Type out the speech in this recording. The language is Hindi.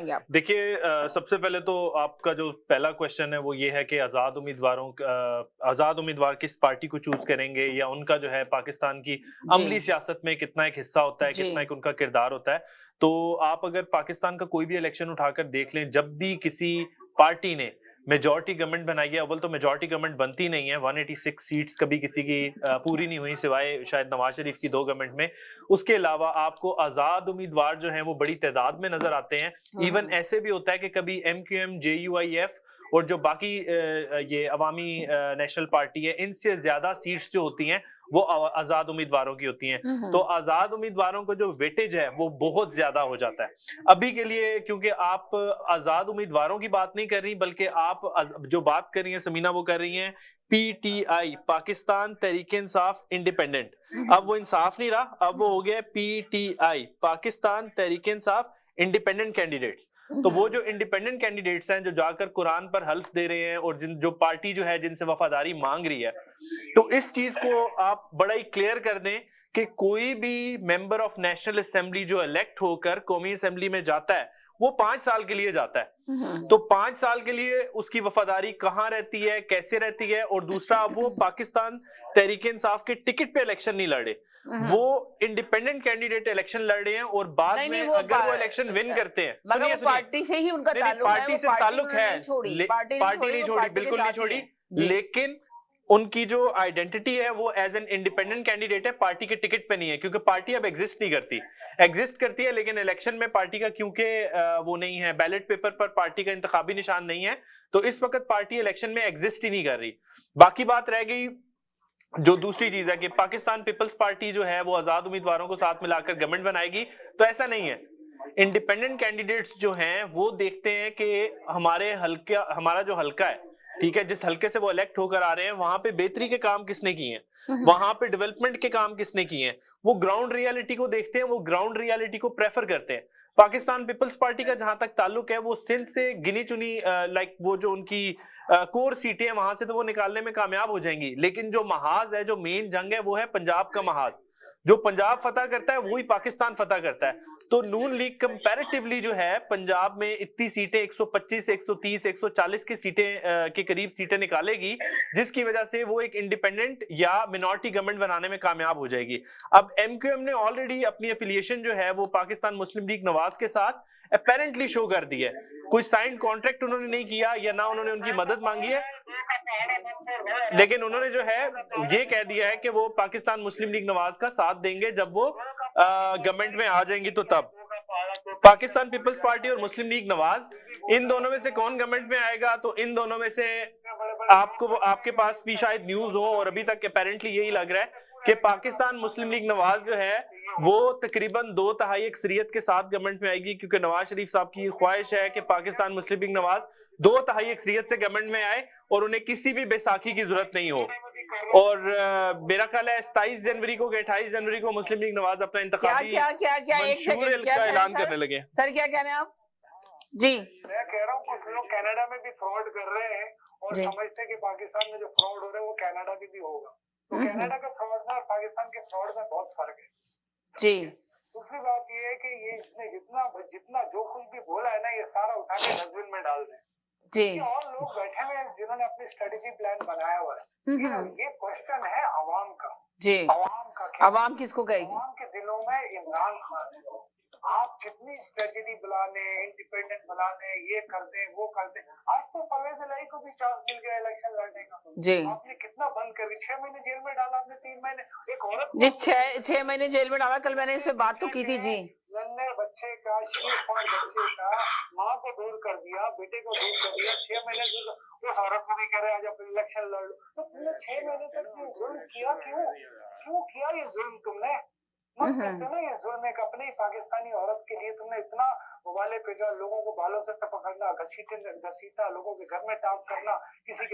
आप? देखिए सबसे पहले तो आपका जो पहला क्वेश्चन है वो ये है कि आज़ाद उम्मीदवार किस पार्टी को चूज़ करेंगे या उनका जो है पाकिस्तान की जी, अमली सियासत में कितना एक हिस्सा होता है, जी। कितना एक उनका किरदार होता है। तो आप अगर पाकिस्तान का कोई भी इलेक्शन उठाकर देख लें, जब भी किसी पार्टी ने मेजॉरिटी गवर्नमेंट बनाई है, अव्वल तो मेजॉरिटी गवर्नमेंट बनती नहीं है, 186 सीट्स कभी किसी की पूरी नहीं हुई सिवाय शायद नवाज शरीफ की 2 गवर्नमेंट में। उसके अलावा आपको आज़ाद उम्मीदवार जो हैं वो बड़ी तादाद में नज़र आते हैं। हुँ, इवन हुँ। ऐसे भी होता है कि कभी एमक्यूएम, जेयूआईएफ और जो बाकी ये अवामी नेशनल पार्टी है, इनसे ज्यादा सीट्स जो होती हैं वो आजाद उम्मीदवारों की होती हैं। हुँ, तो हुँ। आजाद उम्मीदवारों को जो वेटेज है वो बहुत ज्यादा हो जाता है अभी के लिए, क्योंकि आप आजाद उम्मीदवारों की बात नहीं कर रही बल्कि आप जो बात कर रही हैं समीना, वो कर रही हैं पीटीआई, पाकिस्तान तहरीक इंसाफ इंडिपेंडेंट। हुँ, अब हुँ। वो इंसाफ नहीं रहा, अब वो हो गया PTI, Pakistan Tehreek Insaf independent candidates. हुँ, तो वो हुँ। जो इंडिपेंडेंट कैंडिडेट्स हैं जो जाकर कुरान पर हल्फ दे रहे हैं और जिन जो पार्टी जो है जिनसे वफादारी मांग रही है, तो इस चीज को आप बड़ा ही क्लियर कर दें कि कोई भी मेंबर ऑफ नेशनल असेंबली जो इलेक्ट होकर कौमी असेंबली में जाता है वो 5 साल के लिए जाता है। हुँ, हुँ। तो 5 साल के लिए उसकी वफादारी कहां रहती है, कैसे रहती है, और दूसरा अब वो पाकिस्तान तहरीक इंसाफ के टिकट पे इलेक्शन नहीं लड़े, हुँ, वो हुँ। इंडिपेंडेंट कैंडिडेट इलेक्शन लड़ रहे हैं और बाद नहीं, नहीं में वो अगर वो इलेक्शन विन करते हैं, मगर सुनिए वो सुनिए, पार्टी से ही उनका नहीं नहीं ताल्लुक है, पार्टी वो से पार्टी ताल्लुक उन्होंने है, नहीं छोड़ी, पार्टी नहीं पार्टी छोड़ी, नहीं वो छोड़ी, पार्टी के बिल्कुल नहीं साथ ही छोड़ी, हैं। जी। लेकिन उनकी जो आइडेंटिटी है वो एज एन इंडिपेंडेंट कैंडिडेट है, पार्टी के टिकट पे नहीं है, क्योंकि पार्टी अब एग्जिस्ट नहीं करती। एग्जिस्ट करती है लेकिन इलेक्शन में पार्टी का क्योंकि वो नहीं है, बैलेट पेपर पर पार्टी का इंतखाबी निशान नहीं है, तो इस वक्त पार्टी इलेक्शन में एग्जिस्ट ही नहीं कर रही। बाकी बात रह गई जो दूसरी चीज है कि पाकिस्तान पीपल्स पार्टी जो है वो आजाद उम्मीदवारों को साथ मिलाकर गवर्नमेंट बनाएगी, तो ऐसा नहीं है। इंडिपेंडेंट कैंडिडेट्स जो हैं वो देखते हैं कि हमारा जो हल्का है, ठीक है, जिस हल्के से वो इलेक्ट होकर आ रहे हैं वहां पे बेहतरी के काम किसने किए हैं, हुँ, हुँ। वहां पे डेवलपमेंट के काम किसने किए हैं, वो ग्राउंड रियलिटी को देखते हैं, वो ग्राउंड रियलिटी को प्रेफर करते हैं। पाकिस्तान पीपल्स पार्टी का जहां तक ताल्लुक है वो सिंध से गिनी चुनी लाइक वो जो उनकी कोर सीटें हैं वहां से तो वो निकालने में कामयाब हो जाएंगी, लेकिन जो महाज है, जो मेन जंग है वो है पंजाब का महाज। जो पंजाब फतह करता है वही पाकिस्तान फतह करता है। तो नून लीग कंपैरेटिवली जो है पंजाब में इतनी सीटें 125, 130, 140 की सीटें के करीब सीटें निकालेगी, जिसकी वजह से वो एक इंडिपेंडेंट या मिनॉरिटी गवर्नमेंट बनाने में कामयाब हो जाएगी। अब एमक्यूएम ने ऑलरेडी अपनी एफिलिएशन जो है वो पाकिस्तान मुस्लिम लीग नवाज के साथ अपेरेंटली शो कर दी है। कोई साइन कॉन्ट्रैक्ट उन्होंने नहीं किया या ना उन्होंने उनकी मदद मांगी है, लेकिन उन्होंने जो है ये कह दिया है कि वो पाकिस्तान मुस्लिम लीग नवाज का साथ देंगे जब वो गवर्नमेंट में आ जाएंगी, तो तब पाकिस्तान पीपल्स पार्टी और मुस्लिम लीग नवाज, इन दोनों में से कौन गवर्नमेंट में आएगा, तो इन दोनों में से आपके पास भी शायद न्यूज हो और अभी तक अपेरेंटली यही लग रहा है कि पाकिस्तान मुस्लिम लीग नवाज जो है वो तकरीबन 2/3 अक्सरियत के साथ गवर्नमेंट में आएगी, क्योंकि नवाज शरीफ साहब की ख्वाहिश है कि पाकिस्तान मुस्लिम लीग नवाज 2/3 अक्सरियत से गवर्नमेंट में आए और उन्हें किसी भी बैसाखी की जरूरत नहीं हो। और मेरा ख्याल है 27 जनवरी को 28 जनवरी को मुस्लिम लीग नवाज अपना क्या, इंतखाबी क्या, क्या, क्या, 1 सेकंड, मंशूर क्या का कह रहे हैं ऐलान सर? करने लगे। सर क्या कह रहे हैं आप? जी, मैं कह रहा हूँ कुछ लोग कनाडा में भी फ्रॉड कर रहे हैं और जी। समझते हैं कि पाकिस्तान में जो फ्रॉड हो रहा है वो कनाडा में भी होगा। तो हुँ, कनाडा हुँ। के फ्रॉड में और पाकिस्तान के फ्रॉड में बहुत फर्क है। जी, दूसरी बात ये है कि ये इसने जितना जितना जो कुछ भी बोला है ना, ये सारा उठा के डस्टबिन में डाल दें। जी। ये और लोग बैठे हुए हैं जिन्होंने अपनी स्ट्रेटेजी प्लान बनाया हुआ है। हुँ, हुँ। ये क्वेश्चन है अवाम का। जी। अवाम का क्या? अवाम किसको कहेगी? अवाम के दिलों में इमरान खान है। आप कितनी स्ट्रेटेजी बना लें, इंडिपेंडेंट बना लें, ये कर दें, वो कर दें। आज तो परवेज इलाही को भी चांस मिल गया इलेक्शन लड़ने का। जी। आपने कितना बंद कर दिया, 6 महीने जेल में डाला आपने, 3 महीने एक औरत जी, 6 महीने जेल में डाला, कल मैंने इस पे बात तो की थी। जी। नन्हे बच्चे का, शीर्ष बच्चे का, माँ को दूर कर दिया, बेटे को दूर कर दिया, 6 महीने से उस औरत को भी कह रहे आज आप इलेक्शन लड़ लो। तो तुमने 6 महीने तक ये जुल्म किया क्यों? क्यों किया ये जुल्म तुमने? मत करते ना ये जुल्म, एक अपनी पाकिस्तानी औरत के लिए तुमने इतना उबाले फेंका, लोगों को बालों से टपकना, घसीटना, लोगों के घर में टाप करना, किसी के